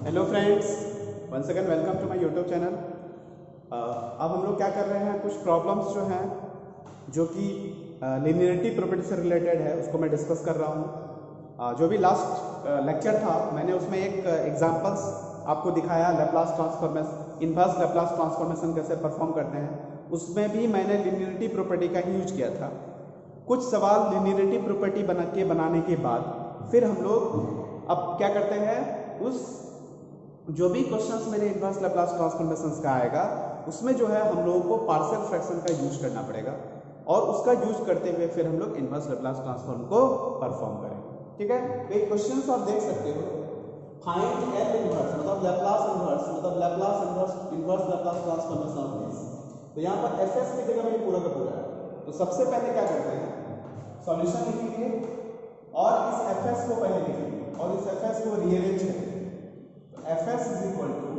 Hello friends, once again welcome to my YouTube channel. अब हम लोग क्या कर रहे हैं, कुछ प्रॉब्लम्स जो हैं जो कि लिनियरिटी प्रॉपर्टी से रिलेटेड है उसको मैं डिस्कस कर रहा हूँ। जो भी लास्ट लेक्चर था मैंने उसमें एक एग्जांपल्स आपको दिखाया, Laplace transformation, inverse Laplace transformation कैसे परफॉर्म करते हैं। उसमें भी मैंने लिनियरिटी प्रॉपर्टी का ही यूज किया था। कुछ सवाल लिनियरिटी प्रॉपर्टी बनाने के बाद फिर हम लोग अब क्या करते हैं, उस जो भी क्वेश्चंस मेरे इनवर्स लैप्लास ट्रांसफॉर्मेशंस का आएगा उसमें जो है हम लोगों को पार्शियल फ्रैक्शन का यूज करना पड़ेगा और उसका यूज करते हुए फिर हम लोग इनवर्स लैप्लास ट्रांसफॉर्म को परफॉर्म करेंगे। ठीक है, तो एक क्वेश्चंस आप देख सकते हो, फाइंड एल इनवर्स मतलब लैप्लास इनवर्स मतलब Laplace inverse Laplace transformation of this. तो यहाँ पर एफ एस की जगह में पूरा का पूरा है। तो सबसे पहले क्या करते हैं, सॉल्यूशन लिखेंगे और इस एफ एस को पहले लिखेंगे और इस एफ एस को रीअरेंज करेंगे। F s is equal to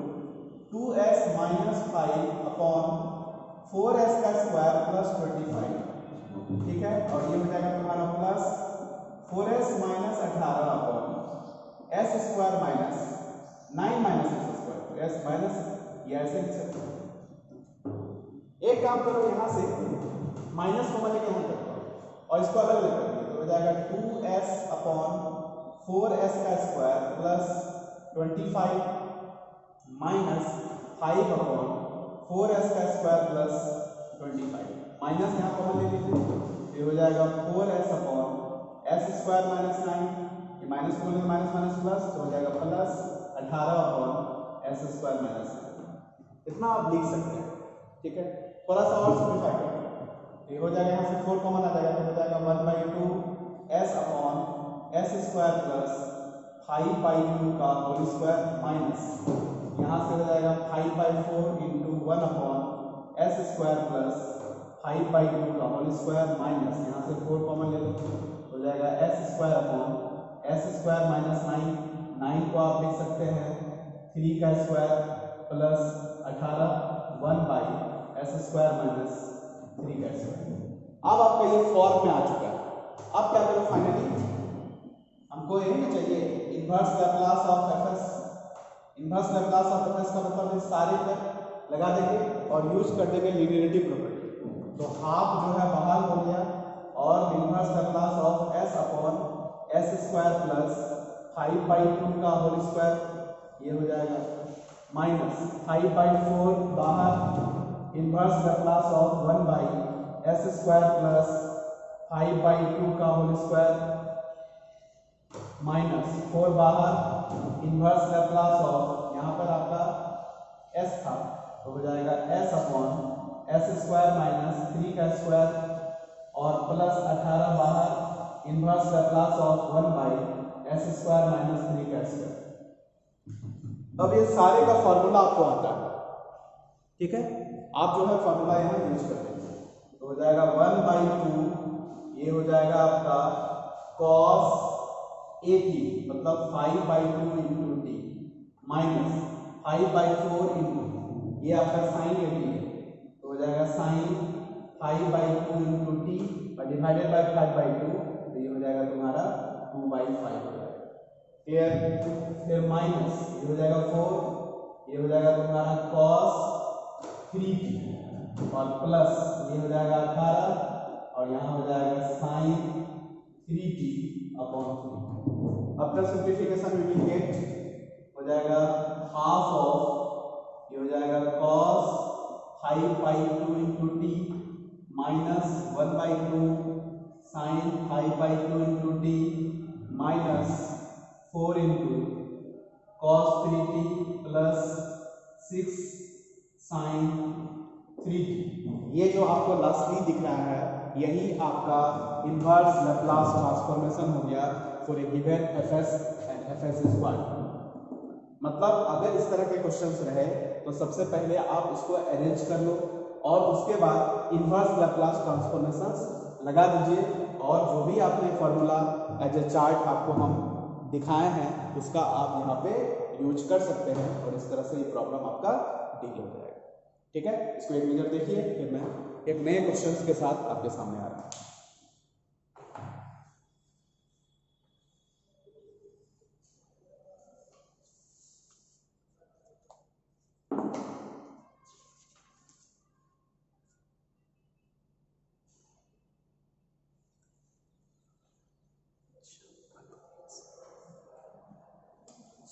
2s minus 5 upon 4s का स्क्वायर प्लस 25। ठीक है, और ये हो जाएगा तुम्हारा plus 4s minus 18 upon S square minus 9 minus S square. तो एस माइनस ये ऐसे लिख सकते हो। एक काम करो, यहाँ से माइनस को मैंने यहाँ तक करो और इसको अलग अलग कर दिया तो हो जाएगा 2s अपॉन 4s का square plus 25 minus 5 upon 4s का स्क्वायर प्लस 25। माइनस यहाँ कॉमन ले लीजिए, ये हो जाएगा 4s upon S square minus 9, ये माइनस को लेंगे माइनस माइनस प्लस तो हो जाएगा plus 18 upon S square minus 9। इतना आप लिख सकते हैं। ठीक है, थोड़ा सा और सिंप्लीफाई करें, ये हो जाएगा यहाँ से 4 कॉमन आ जाएगा तो हो जाएगा 1/2 S upon S square plus 5/2 का होल स्क्वायर माइनस यहाँ से हो जाएगा 5/4 into 1 upon S square plus 5/2 का होल स्क्वायर माइनस यहाँ से 4 कॉमन ले लो हो जाएगा S square upon S square minus 9 को आप लिख सकते हैं 3 का स्क्वायर प्लस 18 1/एस स्क्वायर माइनस 3 का स्क्वायर। अब आपका ये फॉर्म में आ चुका है। अब क्या करो, फाइनली हमको यही चाहिए inverse Laplace of F S. Inverse Laplace of F S का मतलब इस सारे पर लगा देंगे और यूज कर देंगे लिनियरिटी प्रॉपर्टी। तो हाफ जो है बाहर हो गया और inverse Laplace of S upon S square plus 5/2 का होल स्क्वायर ये हो जाएगा माइनस 5/4 बाहर इनवर्स लैप्लास ऑफ 1/एस स्क्वायर प्लस 5/2 का होल स्क्वायर माइनस 4 बाहर इनवर्स लैप्लास ऑफ यहाँ पर आपका s था तो हो जाएगा s upon S square minus 3 का स्क्वायर और प्लस 18 बाहर इनवर्स लैप्लास ऑफ 1/एस स्क्वायर माइनस 3 का स्क्वायर। अब ये सारे का फॉर्मूला आपको आता है। ठीक है, आप जो है फॉर्मूला यहाँ यूज कर देंगे तो हो जाएगा 1/2 ये हो जाएगा आपका cos AT मतलब 5/2 इंटू टी माइनस 5/4 इंटू ये आपका साइन AT है तो हो जाएगा साइन 5/2 इंटू टी और डिवाइडेड बाय 5/2 तो ये हो जाएगा तुम्हारा 2/5 हो जाएगा। फिर माइनस ये हो जाएगा 4 ये हो जाएगा तुम्हारा cos 3t और प्लस ये हो जाएगा 18 और यहाँ हो जाएगा sine 3t upon 3। After simplification we will get हो जाएगा हाफ ऑफ ये हो जाएगा cos 5/2 into t minus 1/2 sine 5/2 into t minus 4 into cos 3t plus 6 sine 3t। ये जो आपको लास्टली दिख रहा है यही आपका इनवर्स लैप्लास ट्रांसफॉर्मेशन हो गया for a given fs and fs square. मतलब अगर इस तरह के क्वेश्चंस रहे तो सबसे पहले आप इसको अरेंज कर लो और उसके बाद इनवर्स लैप्लास ट्रांसफॉर्मेशंस लगा दीजिए और जो भी आपने फॉर्मूला एज ए चार्ट आपको हम दिखाए हैं उसका आप यहाँ पे यूज कर सकते हैं और इस तरह से ये प्रॉब्लम आपका डील हो जाएगा। ठीक है, इसको एक नजर देखिए, फिर मैं एक नए क्वेश्चंस के साथ आपके सामने आ रहा हूँ।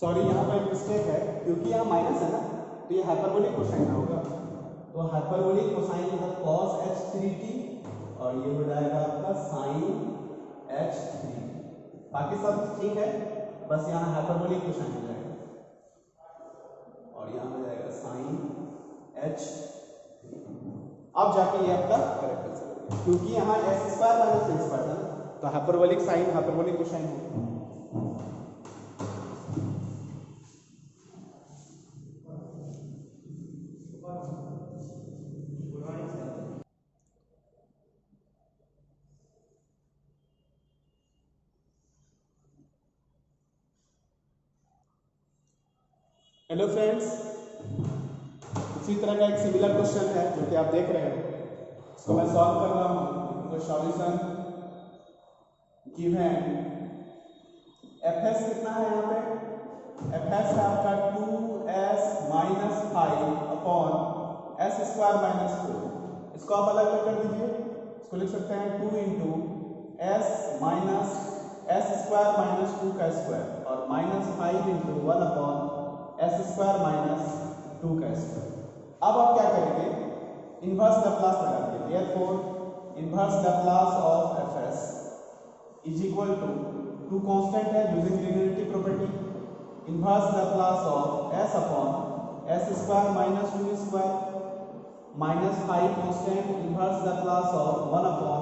सॉरी यहाँ पर मिस्टेक है, क्योंकि यहाँ माइनस है ना, तो ये हाइपरबोलिक कोसाइन होगा। तो हाइपरबोलिक कोसाइन मतलब cos h3t और ये हो जाएगा आपका sin h3। बाकी सब ठीक है, बस यहाँ हाइपरबोलिक कोसाइन हो जाएगा और यहाँ हो जाएगा sin h3। अब जाके ये आपका करेक्ट आंसर हो गया, क्योंकि यहाँ s square minus c square था ना, तो हाइपरबोलिक साइन हाइपरबोलिक कोसाइन होगा। हेलो फ्रेंड्स, इसी तरह का एक सिमिलर क्वेश्चन है जो कि आप देख रहे हो, इसको मैं सॉल्व कर रहा हूँ। तो सॉल्यूशन गिवन fs कितना है यहाँ पे, fs है आपका 2s minus 5 upon s square minus 4। इसको आप अलग अलग कर दीजिए, इसको लिख सकते हैं 2 into s minus s square minus 2 का स्क्वायर और minus 5 into 1 upon s square minus 2 का स्क्वायर। अब आप क्या करेंगे, इनवर्स लैप्लास लगा दीजिए। Therefore inverse Laplace of fs is equal to constant है using linearity property, inverse Laplace of s upon s square minus 2 square minus 5 constant inverse Laplace of 1 upon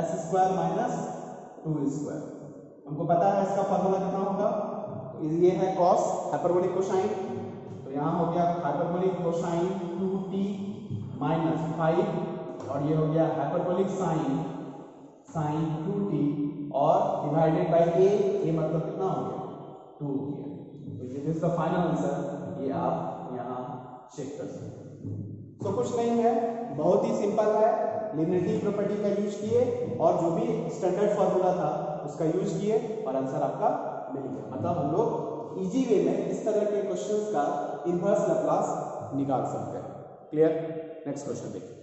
s square minus 2 square. हमको पता है इसका formula कितना होगा, ये है cos hyperbolic cosine, तो यहाँ हो गया हाइपरबोलिक कोसाइन 2t माइनस 5 और ये हो गया हाइपरबोलिक साइन साइन 2t और डिवाइडेड बाय a मतलब कितना हो गया 2 हो गया। तो ये दिस द फाइनल आंसर, ये आप यहाँ चेक कर सकते हैं। तो कुछ नहीं है, बहुत ही सिंपल है, लिनियरिटी प्रॉपर्टी का यूज किए और जो भी स्टैंडर्ड फार्मूला था उसका यूज किए और आंसर आपका मिल गया। मतलब हम लोग इजी वे में इस तरह के क्वेश्चंस का इनवर्स लैप्लास निकाल सकते हैं। क्लियर? नेक्स्ट क्वेश्चन देखिए।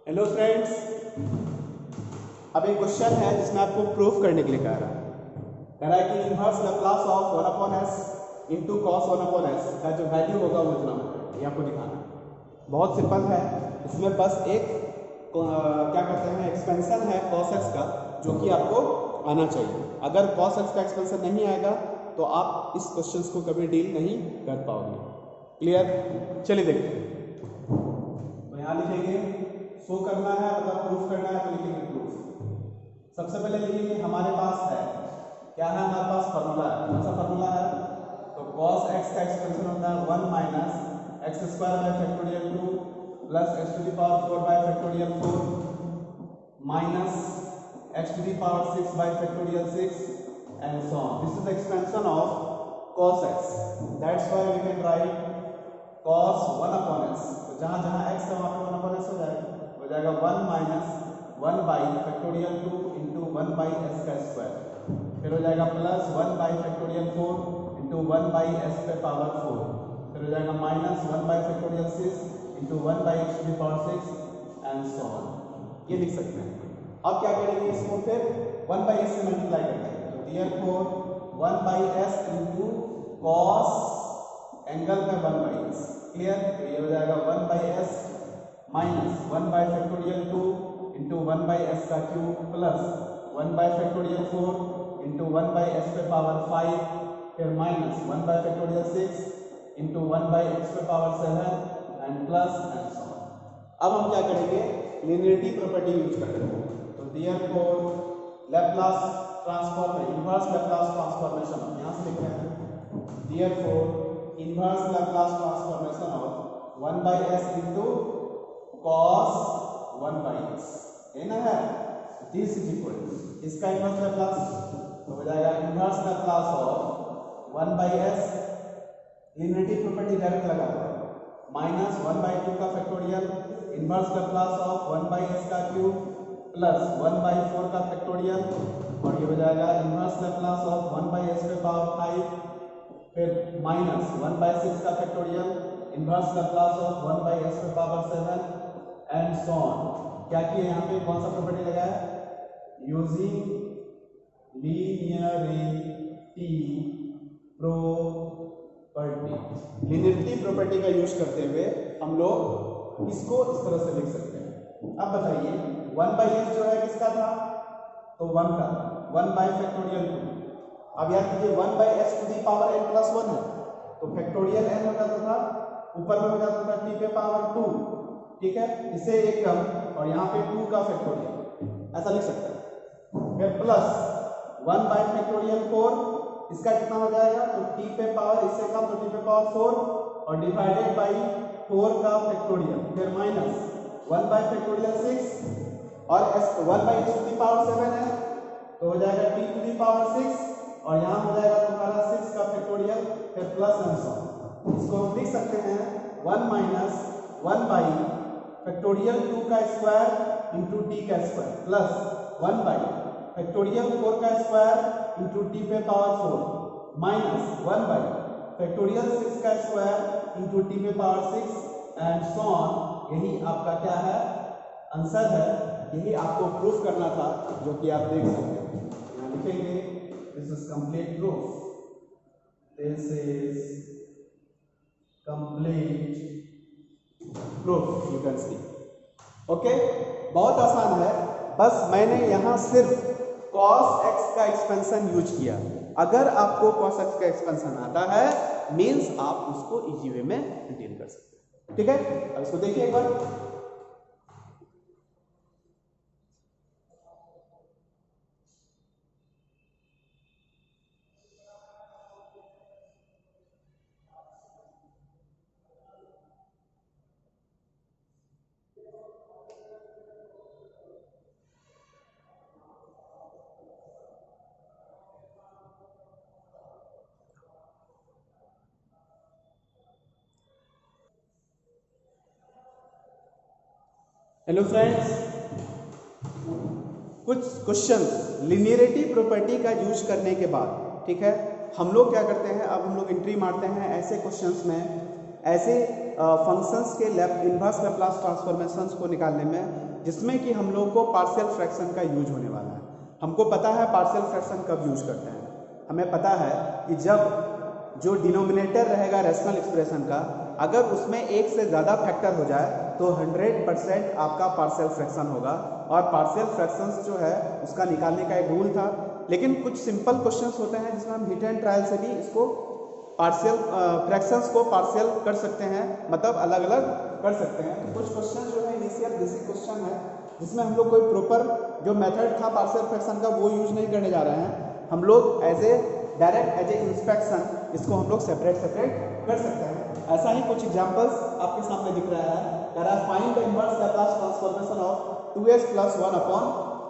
हेलो फ्रेंड्स, अब एक क्वेश्चन है जिसमें आपको प्रूफ करने के लिए कह रहा है कि inverse Laplace of 1 upon s into cos 1 upon s का जो वैल्यू होगा वो इतना होगा, ये आपको दिखाना है। बहुत सिंपल है, इसमें बस एक क्या कहते हैं एक्सपेंशन है cos x का, जो कि आपको आना चाहिए। अगर cos x का एक्सपेंशन नहीं आएगा तो आप इस क्वेश्चंस को कभी डील नहीं कर पाओगे। क्लियर? चलिए देखते हैं। तो यहाँ लिखेंगे शो करना है, मतलब प्रूफ करना है, तो लिखेंगे प्रूफ। सबसे पहले लिखेंगे हमारे पास है क्या है, हमारे पास फार्मूला है। कौन सा फार्मूला है? तो cos x का एक्सपेंशन होता है 1 minus x square by factorial 2 plus x to the power 4 by factorial 4 minus x to the power 6 by factorial 6 and so on. This is the expansion of cos x, that's why we can write cos 1 upon s। तो जहां जहां x है वहां पे 1 upon s हो जाएगा 1 minus 1 by factorial 2 into 1 by s का square, फिर हो जाएगा plus 1 by factorial 4 into 1 by s पे पावर 4, फिर हो जाएगा minus 1 by factorial 6 into 1 by x to the power 6 and so on. ये लिख सकते हैं। अब क्या करेंगे, इसको फिर 1 बाई s से मल्टीप्लाई करेंगे। तो therefore 1 by s into cos angle में 1 बाई s। क्लियर? तो ये हो जाएगा 1 by s minus 1 by factorial 2 into 1 by s का cube plus 1 by factorial 4 into 1 by s पे पावर 5, फिर minus 1 by factorial 6 into 1 by x पे power 7 and plus and so on. अब हम क्या करेंगे, लिनियरिटी प्रॉपर्टी यूज करेंगे। तो therefore Laplace transform, inverse Laplace transformation, यहां से लिख रहे हैं therefore inverse Laplace transformation of 1 by s into cos 1 by s, है ना, है दिस इज इक्वल इसका इनवर्स लैप्लास, तो हो जाएगा inverse Laplace of 1 by s, linearity property direct लगा हुआ है, माइनस 1 बाई 2 का factorial inverse Laplace of 1 by s का क्यूब प्लस 1 बाई 4 का फैक्टोरियल और ये हो जाएगा inverse Laplace of 1 by s पे पावर 5, फिर माइनस 1 बाई 6 का factorial inverse Laplace of 1 by s to power 7 and so on. क्या किया यहाँ पे, कौन सा प्रॉपर्टी लगाया, using linearity property. Linearity property का यूज करते हुए हम लोग इसको इस तरह से लिख सकते हैं। अब बताइए 1 by s जो है किसका था, तो 1 का, 1 by फैक्टोरियल 2। अब याद कीजिए 1 by s to the power n plus 1 है, तो फैक्टोरियल n हो जाता था, ऊपर में हो जाता था t पे पावर 2, ठीक है, इसे एक टर्म, और यहाँ पे 2 का फैक्टोरियल, ऐसा लिख सकते हैं। फिर प्लस 1 by फैक्टोरियल 4, इसका कितना हो जाएगा, तो t पे पावर, इससे कम तो t पे पावर 4, और डिवाइडेड बाई 4 का फैक्टोरियल, फिर माइनस 1 by फैक्टोरियल 6, और 1 by s to the power 7 है, तो हो जाएगा t to the power 6, और यहाँ हो जाएगा तुम्हारा 6 का फैक्टोरियल, फिर प्लस एंड सो ऑन। इसको हम लिख सकते हैं 1 माइनस 1 by फैक्टोरियल 2 का स्क्वायर इंटू टी का स्क्वायर, प्लस 1 by फैक्टोरियल 4 का स्क्वायर इंटू टी पे पावर 4, माइनस 1 by फैक्टोरियल 6 का स्क्वायर इंटू टी पे पावर 6 एंड सो ऑन। यही आपका क्या है, आंसर है। यही आपको प्रूफ करना था, जो कि आप देख सकते हैं, यहाँ लिखेंगे this is complete proof, this is complete proof, you can see. Okay, बहुत आसान है, बस मैंने यहाँ सिर्फ cos x का एक्सपेंशन यूज किया। अगर आपको cos x का एक्सपेंशन आता है मींस आप उसको इजी वे में डील कर सकते हैं, ठीक है। अब इसको देखिए एक बार, हेलो फ्रेंड्स, कुछ क्वेश्चन लिनियरिटी प्रॉपर्टी का यूज करने के बाद, ठीक है, हम लोग क्या करते हैं, अब हम लोग एंट्री मारते हैं ऐसे क्वेश्चंस में, ऐसे फंक्शंस के इनवर्स लैप्लास ट्रांसफॉर्मेशंस को निकालने में, जिसमें कि हम लोग को पार्शियल फ्रैक्शन का यूज होने वाला है। हमको पता है पार्शियल फ्रैक्शन कब यूज करते हैं, हमें पता है कि जब जो डिनोमिनेटर रहेगा रैशनल एक्सप्रेशन का, अगर उसमें एक से ज़्यादा फैक्टर हो जाए तो 100% आपका पार्शियल फ्रैक्शन होगा। और पार्शियल फ्रैक्शंस जो है उसका निकालने का एक रूल था, लेकिन कुछ सिंपल क्वेश्चंस होते हैं जिसमें हम हिट एंड ट्रायल से भी इसको पार्शियल फ्रैक्शंस को पार्शियल कर सकते हैं, मतलब अलग अलग कर सकते हैं। तो कुछ क्वेश्चन जो है इनिशियल बेसिक क्वेश्चन है, जिसमें हम लोग कोई प्रॉपर जो मेथड था पार्शियल फ्रैक्शन का वो यूज नहीं करने जा रहे हैं। हम लोग as a direct as a inspection इसको हम लोग सेपरेट कर सकते हैं। ऐसा ही कुछ एग्जांपल्स आपके सामने दिख रहा है। Find the inverse Laplace transformation of 2s plus 1 upon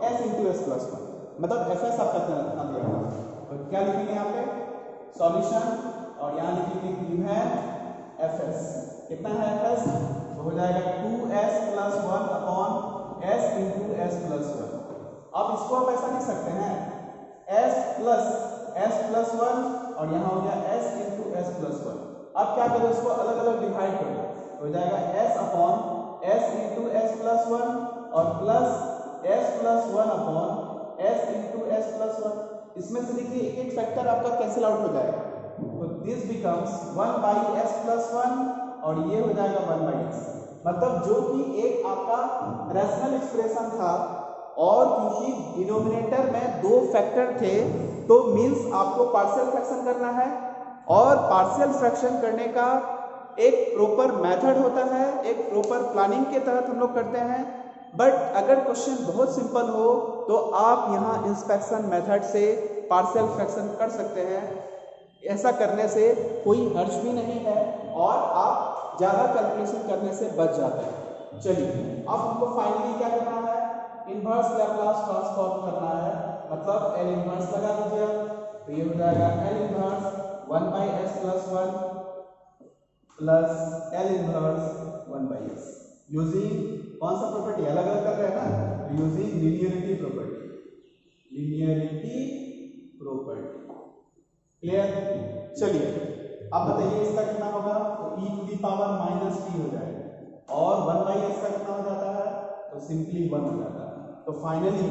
s into s plus 1, मतलब fs आपका कितना दिया हुआ है, तो क्या लिखेंगे यहाँ पे सॉल्यूशन, और यहाँ लिखेंगे गिव है fs, कितना है fs, तो हो जाएगा 2s plus 1 upon s into s plus 1। अब इसको आप ऐसा लिख सकते हैं s plus 1 और यहाँ हो गया s into s plus 1। अब क्या करो, इसको अलग अलग डिवाइड कर दो, हो जाएगा s upon s into s plus 1 और plus s plus 1 upon s into s plus 1। इसमें से देखिए एक एक फैक्टर आपका कैंसिल आउट हो जाएगा, तो this becomes 1 by s plus 1 और ये हो जाएगा 1 by s। मतलब जो कि एक आपका रैशनल एक्सप्रेशन था और क्योंकि डिनोमिनेटर में दो फैक्टर थे, तो मींस आपको पार्शियल फ्रैक्शन करना है, और पार्शियल फ्रैक्शन करने का एक प्रॉपर मेथड होता है, एक प्रॉपर प्लानिंग के तहत हम लोग करते हैं। बट अगर क्वेश्चन बहुत सिंपल हो तो आप यहाँ इंस्पेक्शन मेथड से पार्शियल फ्रैक्शन कर सकते हैं। ऐसा करने से कोई हर्ज भी नहीं है और आप ज़्यादा कैलकुलेशन करने से बच जाते हैं। चलिए अब हमको फाइनली क्या करना है, इनवर्स लैप्लास ट्रांसफॉर्म करना है, मतलब L इनवर्स लगा दीजिए, तो ये हो जाएगा L inverse 1 by s plus 1 plus L inverse 1 by s using कौन सा प्रॉपर्टी, अलग अलग कर रहे हैं ना, तो using linearity property, linearity property. Clear. चलिए अब बताइए इसका कितना होगा, तो e to the power minus t हो जाएगा और 1/s का कितना हो जाता है, तो सिंपली 1 हो जाता है। तो फाइनली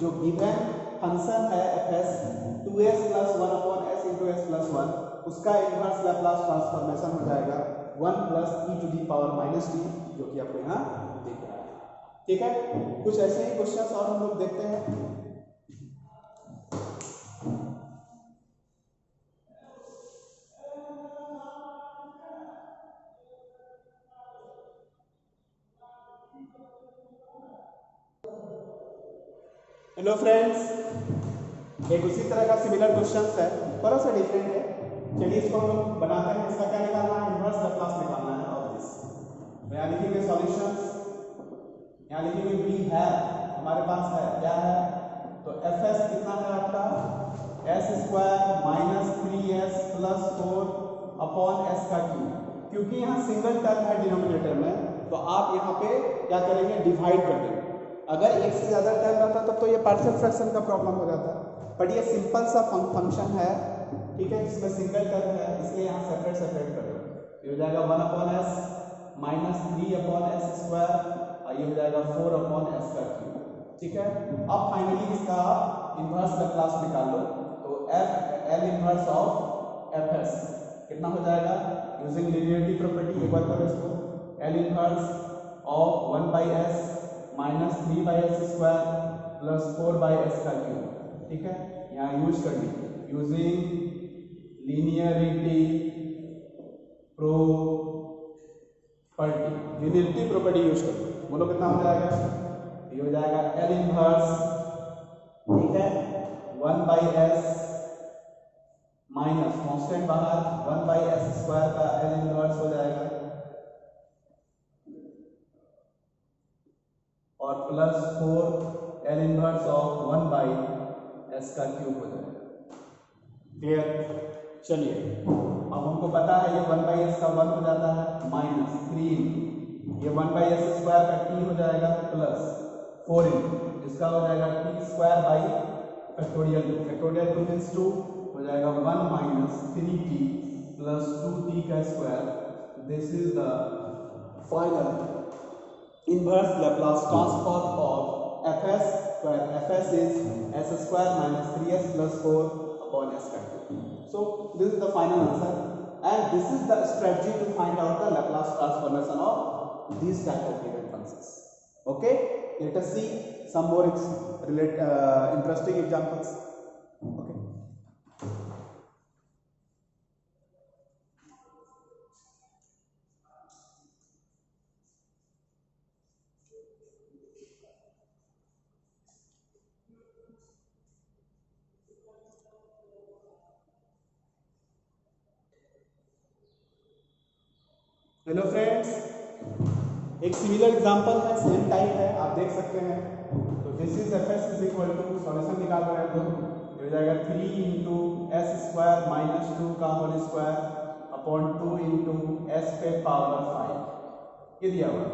जो गिवन फंक्शन है fs 2s plus 1 upon s into s plus 1, उसका इनवर्स लैप्लास ट्रांसफॉर्मेशन हो जाएगा 1 plus e to the power minus t, जो कि आपको यहाँ दिख रहा है। ठीक है, कुछ ऐसे ही क्वेश्चंस और हम लोग देखते हैं। हेलो फ्रेंड्स, एक उसी तरह का सिमिलर क्वेश्चन है, थोड़ा सा डिफरेंट है। चलिए इसको हम लोग बनाते हैं। इसका क्या निकालना है, इनवर्स लैप्लास निकालना है ऑफ दिस। तो यहाँ लिखेंगे सॉल्यूशंस, यहाँ लिखेंगे वी हैव, हमारे पास है, क्या है, तो एफ एस कितना है आपका, S square minus 3s plus 4 upon S का क्यूब। क्योंकि यहाँ सिंगल टर्म है डिनोमिनेटर में, तो आप यहाँ पे क्या करेंगे, डिवाइड कर देंगे। अगर एक से ज़्यादा टर्म रहता तब तो ये पार्शियल फ्रैक्शन का प्रॉब्लम हो जाता है, बट ये सिंपल सा फंक्शन है, ठीक है, जिसमें सिंगल टर्म है, इसलिए यहाँ सेपरेट सेपरेट कर दो। ये हो जाएगा 1 upon S minus 3 upon S square, और ये हो जाएगा 4 अपॉन एस का क्यूब। ठीक है, अब फाइनली इसका इनवर्स लैप्लास निकाल लो। तो L inverse of F S कितना हो जाएगा, यूजिंग लीनियरिटी प्रॉपर्टी, एक बार करो इसको, L inverse of 1/s minus 3/s square plus 4/s का क्यूब। ठीक है, यहाँ यूज कर लीजिए, यूजिंग लीनियरिटी प्रॉपर्टी यूज कर लीजिए। बोलो कितना हो जाएगा, ये हो जाएगा एल इनवर्स, ठीक है, 1/s माइनस कांस्टेंट बाहर 1/s स्क्वायर का एल इनवर्स हो जाएगा और plus 4 L inverse of 1/s का क्यूब हो जाएगा। क्लियर, चलिए अब हमको पता है ये 1/s का 1 हो जाता है, माइनस 3 ये 1/s स्क्वायर का t हो जाएगा, प्लस 4 इसका हो जाएगा t square by factorial, factorial 2 means 2 हो जाएगा 1 माइनस 3t प्लस 2t का square. This is the final inverse Laplace transform of fs, where fs is s square minus 3s plus 4 upon s square. So this is the final answer, and this is the strategy to find out the Laplace transformation of these type of given functions. Okay, let us see some more interesting examples. Okay. Hello friends, एक similar example है, same type है, आप देख सकते हैं। तो this is f s is equal to, solution निकाल रहे हैं तो ये हो जाएगा 3 इंटू एस स्क्वायर माइनस 2 का whole square upon 2 into s पे पावर 5, ये दिया हुआ।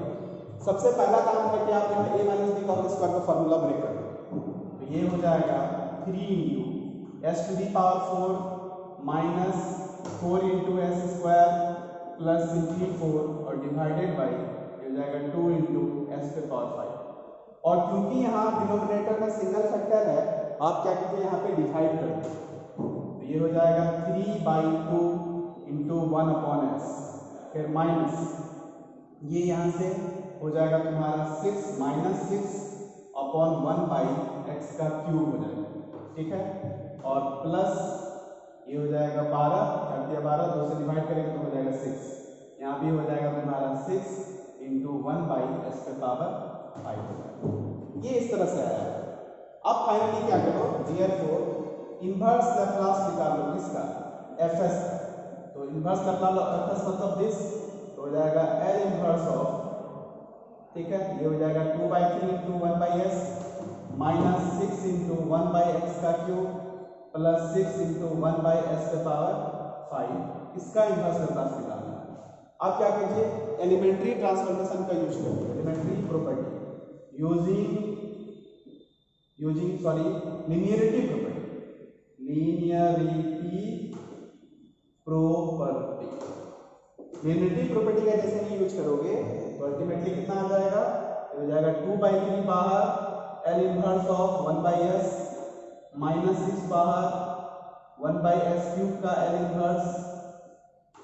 सबसे पहला काम है कि आप यहाँ ए माइनस बी का होल स्क्वायर का फॉर्मूला ब्रेक कर दो। तो ये हो जाएगा 3 into s to the power 4 minus 4 into s square plus simply 4 और डिवाइडेड बाई ये हो जाएगा 2 इंटू एस पे पावर 5। और क्योंकि यहाँ डिनोमिनेटर में सिंगल फैक्टर है, आप क्या कीजिए, यहाँ पे डिवाइड कर दीजिए। तो ये हो जाएगा 3/2 इंटू 1 अपॉन एस, फिर माइनस ये यहाँ से हो जाएगा तुम्हारा 6 माइनस 6 अपॉन 1/x का क्यूब हो जाएगा। ठीक है, और प्लस ये हो जाएगा 12, कर दिया 12, 2 से डिवाइड करेंगे तो हो जाएगा 6, यहाँ भी हो जाएगा तुम्हारा 6 इंटू 1/s पे पावर 5 हो जाएगा। ये इस तरह से आया है। अब फाइनली क्या करो, therefore इनवर्स लैप्लास निकाल लो किसका, fs का। तो इनवर्स लैप्लास fs मतलब दिस, तो हो जाएगा l इनवर्स ऑफ, ठीक है, ये हो जाएगा 2/3 into 1/s minus 6 into 1/x का क्यूब प्लस 6 इंटू 1/s पे पावर 5, इसका इनवर्स लैप्लास निकालना है। आप क्या कीजिए, एलिमेंट्री ट्रांसफॉर्मेशन का यूज करिए, elementary property using sorry linearity property linearity property का जैसे ही यूज करोगे तो अल्टीमेटली कितना आ जाएगा, तो हो जाएगा 2/3 बाहर L inverse of 1/s minus 6 बाहर 1/s क्यूब का एल इनवर्स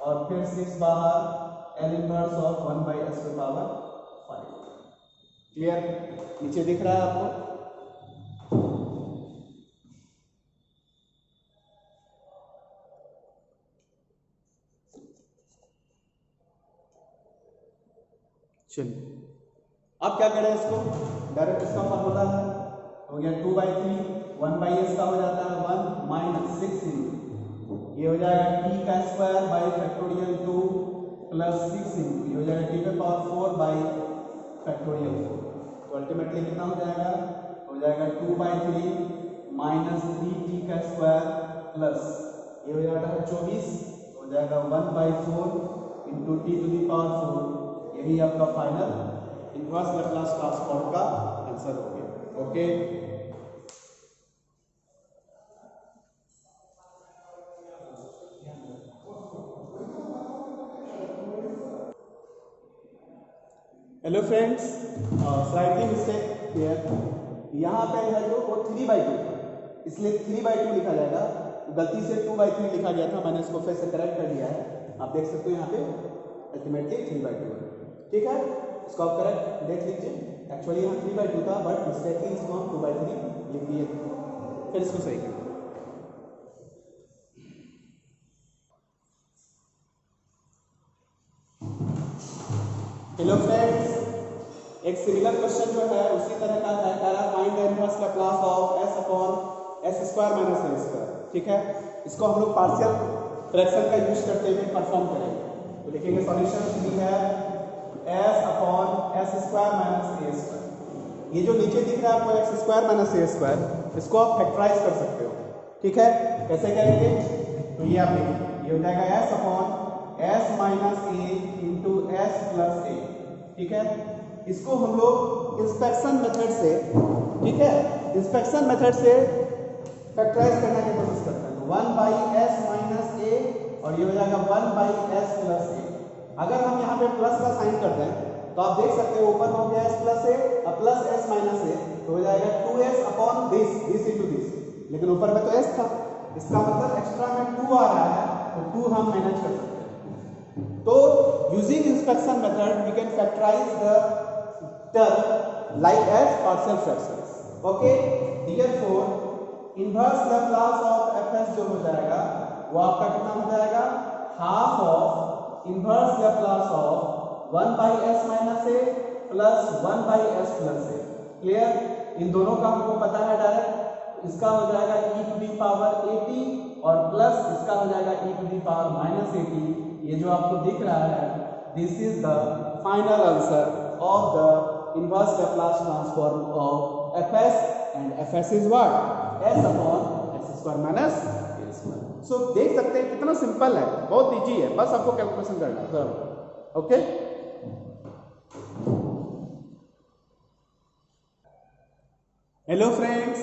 और फिर 6 बाहर एल इनवर्स ऑफ 1/s की पावर 5। क्लियर? नीचे दिख रहा है आपको? चलिए अब क्या करें, इसको डायरेक्ट इसका फॉर्मूला है, हो गया 2/3 1/s का हो जाता है 1 माइनस 6 ये हो जाएगा t का स्क्वायर बाई फैक्टोरियल 2 प्लस 6 ये हो जाएगा t पे पावर 4 बाई फैक्टोरियल 4। तो अल्टीमेटली कितना हो जाएगा, हो जाएगा 2/3 माइनस 3t का स्क्वायर प्लस ये हो जाएगा 24 हो जाएगा 1/4 into t to the power 4। यही आपका फाइनल इनवर्स लैप्लास ट्रांसफॉर्म का आंसर हो गया। Okay, hello friends, slightly mistake here, यहाँ पे है जो वो 3/2 इसलिए 3/2 लिखा जाएगा, गलती से 2/3 लिखा गया था, मैंने इसको फिर से करेक्ट कर लिया है। आप देख सकते हो यहाँ पे अल्टीमेटली 3/2 है। ठीक है, इसको आप करेक्ट देख लीजिए, एक्चुअली यहाँ 3/2 था बट मिस्टेकली इसको हम 2/3 लिख दिए, फिर इसको सही कर। हेलो फ्रेंड्स, एक सिमिलर क्वेश्चन जो है उसी तरह का है, कह रहा है find the inverse Laplace of s upon s square minus a square. ठीक है, इसको हम लोग पार्शियल फ्रैक्शन का यूज करते हुए परफॉर्म करेंगे। तो लिखेंगे सॉल्यूशन भी है s upon s square minus a square. ये जो नीचे दिख रहा है आपको x square minus a square, इसको आप फैक्टराइज कर सकते हो। ठीक है, कैसे करेंगे, तो ये आप लिखेंगे, ये हो जाएगा s upon s minus a into s plus a। ठीक है, इसको हम लोग इंस्पेक्शन मेथड से, ठीक है, इंस्पेक्शन मेथड से फैक्टराइज करने की कोशिश करते हैं। 1/s माइनस a और ये हो जाएगा 1/s प्लस a। अगर हम यहाँ पे प्लस का साइन करते हैं तो आप देख सकते हो ऊपर हो गया s प्लस a और प्लस s माइनस a, तो हो जाएगा 2s upon this into this, लेकिन ऊपर में तो s था, इसका मतलब एक्स्ट्रा में 2 आ रहा है, तो 2 हम मैनेज कर सकते हैं। तो using inspection method we can factorise the term like as partial fractions. Okay, therefore inverse Laplace of fs जो हो जाएगा वो आपका कितना हो जाएगा, half of inverse Laplace of 1/s minus a plus 1/s plus a। Clear? इन दोनों का हमको पता है डायरेक्ट, इसका हो जाएगा e टू दी पावर 80 और प्लस इसका हो जाएगा e to the power minus 80। ये जो आपको दिख रहा है this is the final answer of the inverse Laplace transform of fs and fs is what, s upon s square minus a square. So देख सकते हैं कितना सिंपल है, बहुत इजी है, बस आपको कैलकुलेशन करना है। ओके, हेलो फ्रेंड्स,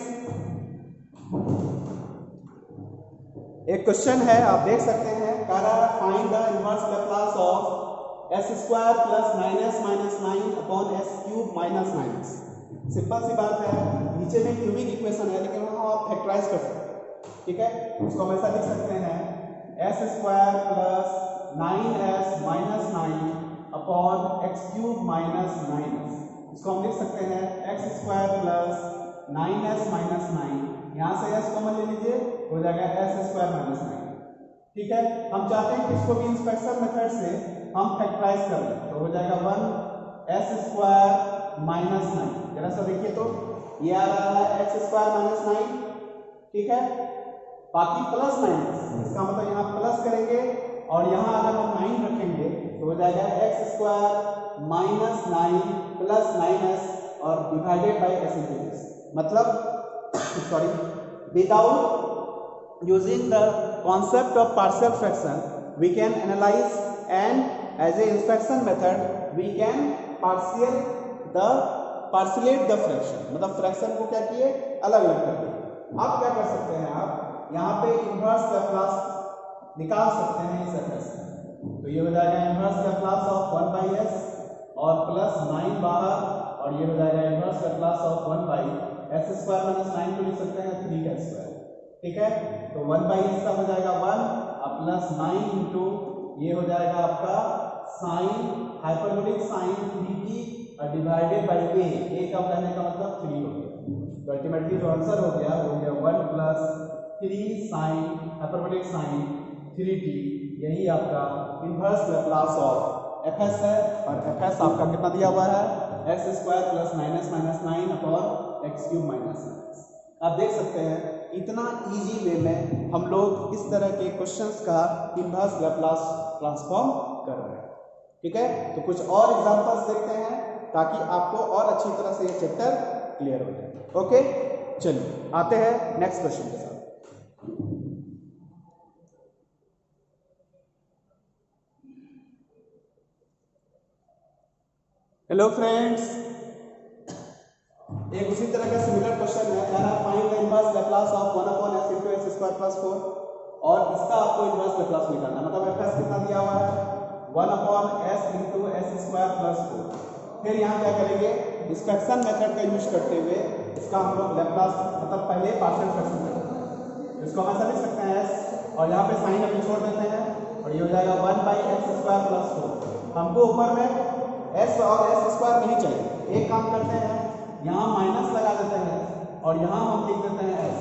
एक क्वेश्चन है, आप देख सकते हैं, कह रहा है find the inverse Laplace of s square plus 9s minus 9 upon s cube minus 9s। Simple सी बात है, नीचे में क्यूबिक इक्वेशन है लेकिन वहां आप फैक्टराइज कर सकते हैं। ठीक है, उसको हम ऐसा लिख सकते हैं s square plus 9s minus 9 upon x cube minus 9s। इसको हम लिख सकते हैं x square plus 9s minus 9, यहाँ से s कॉमन ले लीजिए, हो जाएगा s स्क्वायर माइनस 9। ठीक है, हम चाहते हैं कि इसको भी इंस्पेक्शन मेथड से हम फैक्टराइज कर लें, तो हो जाएगा 1s स्क्वायर माइनस 9। जरा सा देखिए तो ये आ रहा है x स्क्वायर माइनस 9। ठीक है, बाकी प्लस 9, इसका मतलब यहाँ प्लस करेंगे और यहाँ अगर हम 9 रखेंगे तो हो जाएगा x square minus 9 plus 9s और divided by s into this. मतलब sorry, without using the concept of partial fraction we can analyse and as a inspection method we can partialate the fraction, मतलब fraction को क्या किए, अलग अलग कर दिए। आप क्या कर सकते हैं, आप यहाँ पे इनवर्स लैप्लास निकाल सकते हैं इस fs। तो तो ये हो जाएगा इनवर्स लैप्लास ऑफ 1/s और प्लस 9 बाहर, और ये हो जाएगा inverse Laplace of 1/s² minus 9 को लिख सकते हैं 3 का स्क्वायर। ठीक है, तो 1/s का हो जाएगा 1 और प्लस 9 इंटू ये हो जाएगा आपका साइन हाइपरबोलिक साइन 3t और डिवाइडेड बाय a का कहने का मतलब 3 हो गया। तो अल्टीमेटली जो आंसर हो गया वो हो गया 1 plus 3 sine hyperbolic sign 3t, यही आपका इनवर्स लैप्लास ऑफ fs है। और fs आपका कितना दिया हुआ है, x² plus 9s minus 9 upon x³ minus 9। आप देख सकते हैं इतना इजी वे में हम लोग इस तरह के क्वेश्चंस का इनवर्स लैप्लास ट्रांसफॉर्म कर रहे हैं। ठीक है, तो कुछ और एग्जांपल्स देखते हैं ताकि आपको और अच्छी तरह से ये चैप्टर क्लियर हो जाए। ओके, चलिए आते हैं नेक्स्ट क्वेश्चन के साथ। हेलो फ्रेंड्स, एक उसी तरह का सिमिलर क्वेश्चन है, कह रहा है find the inverse Laplace of 1/s into x² plus 4, और इसका आपको इनवर्स लैप्लास निकालना है। मतलब fs कितना दिया हुआ है 1/s into s² plus 4। फिर यहाँ क्या करेंगे, इस फ्रैक्शन मेथड का यूज करते हुए इसका हम लोग लैप्लास मतलब पहले पार्शियल फ्रैक्शन करेंगे। इसको हम ऐसा लिख सकते हैं s, और यहाँ पे साइन अभी छोड़ देते हैं और ये हो जाएगा 1/x² plus 4। हमको ऊपर में s और s² नहीं चाहिए, एक काम करते हैं यहाँ माइनस लगा देते हैं और यहाँ हम लिख देते हैं s।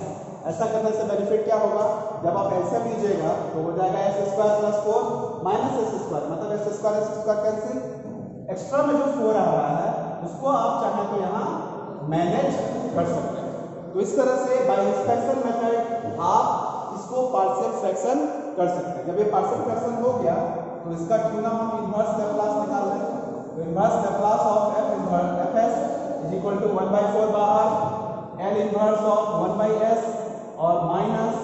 ऐसा करने से बेनिफिट क्या होगा, जब आप एलसीएम लीजिएगा तो हो जाएगा s² plus 4 माइनस s², मतलब s² कैंसिल, एक्स्ट्रा में जो 4 आ रहा है उसको आप चाहें तो यहाँ मैनेज कर सकते हैं। तो इस तरह से बाय इंस्पेक्शन मेथड आप इसको पार्शियल फ्रैक्शन कर सकते हैं। जब ये पार्शियल फ्रैक्शन हो गया तो इसका क्यों ना हम इनवर्स लैप्लास निकाल लें। तो inverse Laplace of fs is equal to 1/4 बाहर, L इनवर्स ऑफ 1/s और minus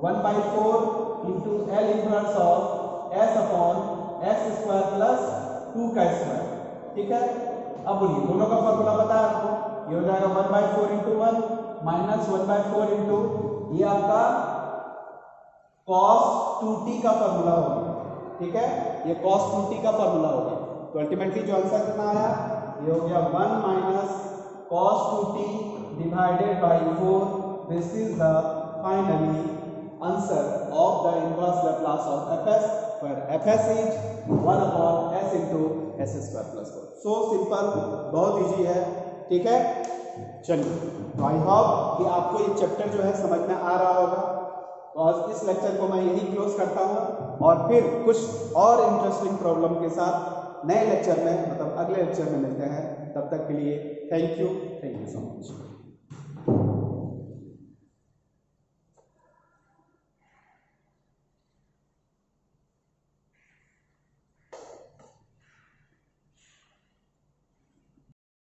1/4 into L inverse of s upon x² plus 2 का स्क्वायर। ठीक है, अब बोलिए दोनों का फॉर्मूला पता है आपको, ये हो जाएगा 1/4 इंटू 1 माइनस 1/4 इंटू ये आपका cos 2t का फॉर्मूला हो गया। ठीक है, ये cos 2t का फॉर्मूला हो गया। तो अल्टीमेटली जो आंसर कितना आया, ये हो गया 1 minus cos 2t divided by 4। This is the finally answer of the inverse Laplace of fs, where fs is 1/s into s² plus 4। So simple, बहुत इजी है। ठीक है, चलिए तो आई होप कि आपको ये चैप्टर जो है समझ में आ रहा होगा। और इस लेक्चर को मैं यही क्लोज करता हूँ और फिर कुछ और इंटरेस्टिंग प्रॉब्लम के साथ नए लेक्चर में मतलब अगले लेक्चर में मिलते हैं। तब तक के लिए थैंक यू सो मच।